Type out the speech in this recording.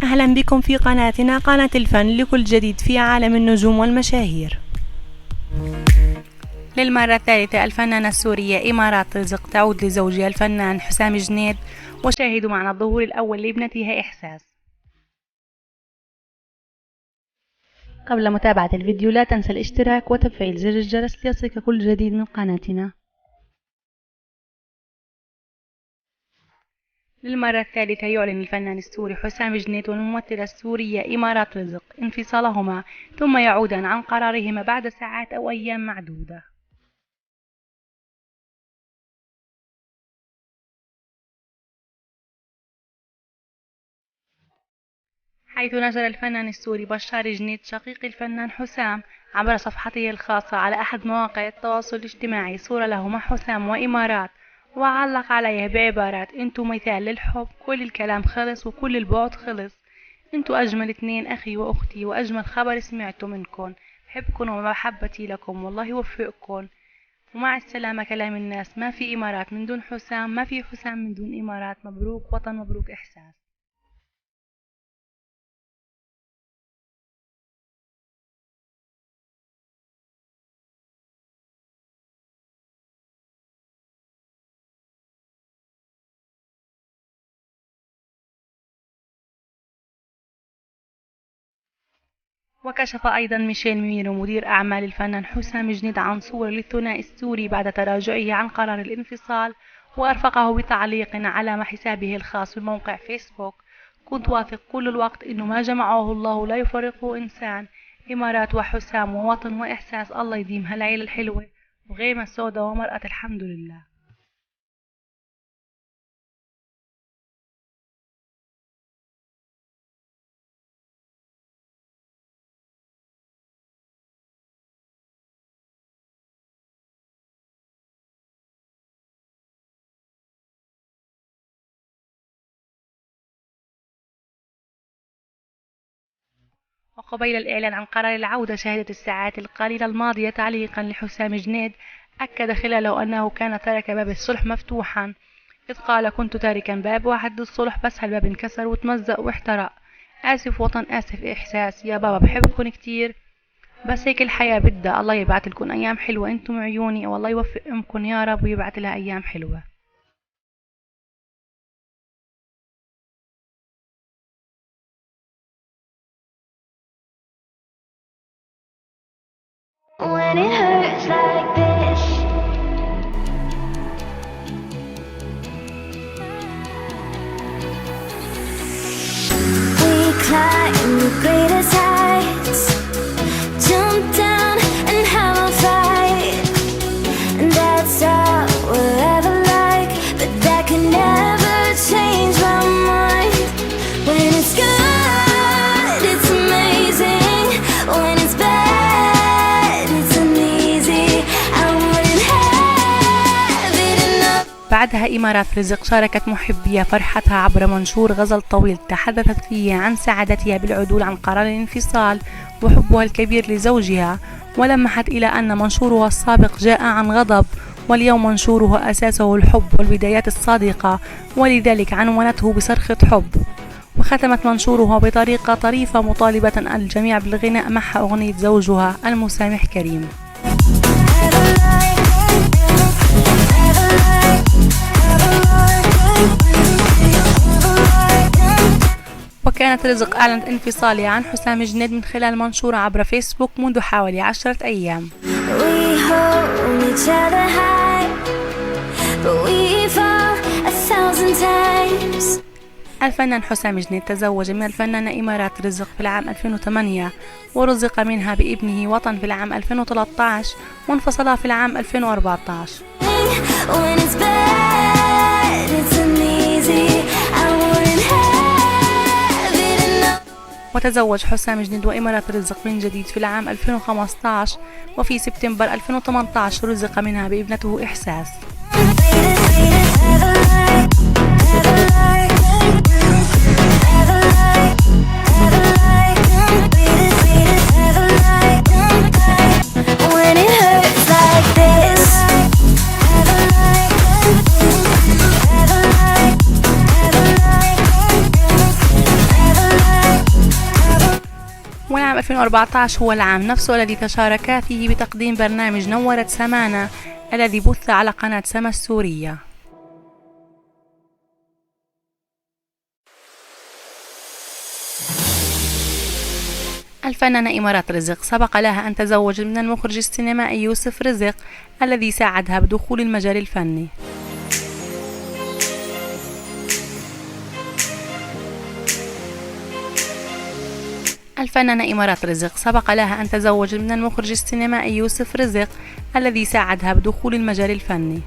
أهلا بكم في قناتنا قناة الفن لكل جديد في عالم النجوم والمشاهير. للمرة الثالثة الفنانة السورية إمارات رزق تعود لزوجها الفنان حسام جنيد، وشاهدوا معنا الظهور الأول لابنتها إحساس. قبل متابعة الفيديو لا تنسى الاشتراك وتفعيل زر الجرس ليصلك كل جديد من قناتنا. للمرة الثالثة يعلن الفنان السوري حسام جنيد والممثلة السورية إمارات رزق انفصالهما، ثم يعودان عن قرارهما بعد ساعات أو أيام معدودة. حيث نشر الفنان السوري بشار جنيد شقيق الفنان حسام عبر صفحته الخاصة على أحد مواقع التواصل الاجتماعي صورة له مع حسام وإمارات، وعلق عليها بعبارات: انتو مثال للحب، كل الكلام خلص وكل البعد خلص، انتو أجمل اتنين أخي وأختي، وأجمل خبر سمعته منكن، بحبكن ومحبتي لكم والله يوفقكن، ومع السلامة كلام الناس، ما في إمارات من دون حسام، ما في حسام من دون إمارات، مبروك وطن، مبروك إحساس. وكشف أيضا ميشيل ميرو مدير أعمال الفنان حسام جنيد عن صور للثنائي السوري بعد تراجعه عن قرار الانفصال، وأرفقه بتعليق على حسابه الخاص بموقع فيسبوك: كنت واثق كل الوقت إنه ما جمعه الله لا يفرقه إنسان، إمارات وحسام ووطن وإحساس، الله يديم هالعيلة الحلوة وغيمة السوداء ومرأة الحمد لله. وقبيل الإعلان عن قرار العودة شهدت الساعات القليلة الماضية تعليقا لحسام جنيد أكد خلاله أنه كان ترك باب الصلح مفتوحا، إذ قال: كنت تاركا باب واحد للصلح بس هالباب انكسر وتمزق واحترق، آسف وطن، آسف إحساس، يا بابا بحبكن كتير بس هيك الحياة بدها، الله يبعتلكن أيام حلوة انتم عيوني، والله يوفق أمكن يا رب ويبعت لها أيام حلوة. When it hurts like this, we climb the greatest heights, jump down and have a fight, and that's all we'll ever like, but that can never change my mind. When it's good, it's amazing. When it's bad, it's uneasy. I wouldn't have it enough. بعدها إمارات رزق شاركت محبيها فرحتها عبر منشور غزل طويل تحدثت فيه عن سعادتها بالعدول عن قرار الانفصال وحبها الكبير لزوجها، ولمحت إلى أن منشورها السابق جاء عن غضب، واليوم منشورها أساسه الحب والبدايات الصادقة، ولذلك عنونته بصرخة حب. وختمت منشورها بطريقة طريفة مطالبة الجميع بالغناء معها أغنية زوجها المسامح كريم. وكانت رزق أعلنت انفصالها عن حسام جنيد من خلال منشور عبر فيسبوك منذ حوالي 10 أيام. We hold each other high, but we fall 1,000 times. الفنان حسام جنيد تزوج من الفنانة إمارات رزق في العام 2008، ورزق منها بابنه وطن في العام 2013، وانفصلا في العام 2014. When it's bad, it's uneasy. I wouldn't have it enough. وتزوج حسام جنيد وإمارات رزق من جديد في العام 2015، وفي سبتمبر 2018 رزق منها بابنته إحساس. When it hurts like this, ever like والعام 2014 هو العام نفسه الذي تشاركا فيه بتقديم برنامج نورت سمانا الذي بث على قناة سما السورية. الفنانة إمارات رزق سبق لها أن تزوجت من المخرج السينمائي يوسف رزق الذي ساعدها بدخول المجال الفني. الفنانة إمارات رزق سبق لها أن تزوجت من المخرج السينمائي يوسف رزق الذي ساعدها بدخول المجال الفني.